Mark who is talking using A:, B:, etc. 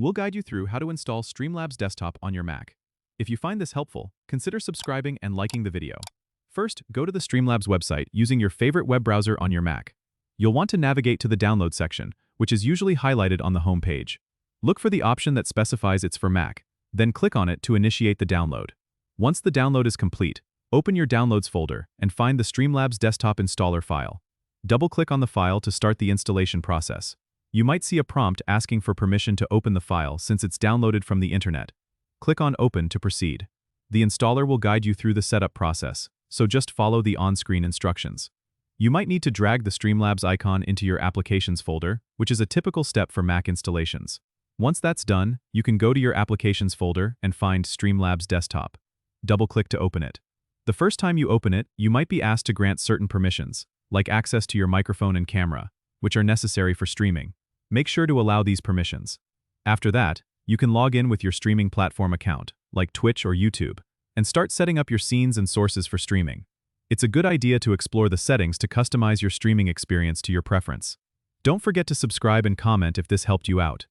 A: We'll guide you through how to install Streamlabs Desktop on your Mac. If you find this helpful, consider subscribing and liking the video. First, go to the Streamlabs website using your favorite web browser on your Mac. You'll want to navigate to the download section, which is usually highlighted on the home page. Look for the option that specifies it's for Mac, then click on it to initiate the download. Once the download is complete, open your Downloads folder and find the Streamlabs Desktop installer file. Double-click on the file to start the installation process. You might see a prompt asking for permission to open the file since it's downloaded from the internet. Click on Open to proceed. The installer will guide you through the setup process, so just follow the on-screen instructions. You might need to drag the Streamlabs icon into your Applications folder, which is a typical step for Mac installations. Once that's done, you can go to your Applications folder and find Streamlabs Desktop. Double-click to open it. The first time you open it, you might be asked to grant certain permissions, like access to your microphone and camera, which are necessary for streaming. Make sure to allow these permissions. After that, you can log in with your streaming platform account, like Twitch or YouTube, and start setting up your scenes and sources for streaming. It's a good idea to explore the settings to customize your streaming experience to your preference. Don't forget to subscribe and comment if this helped you out.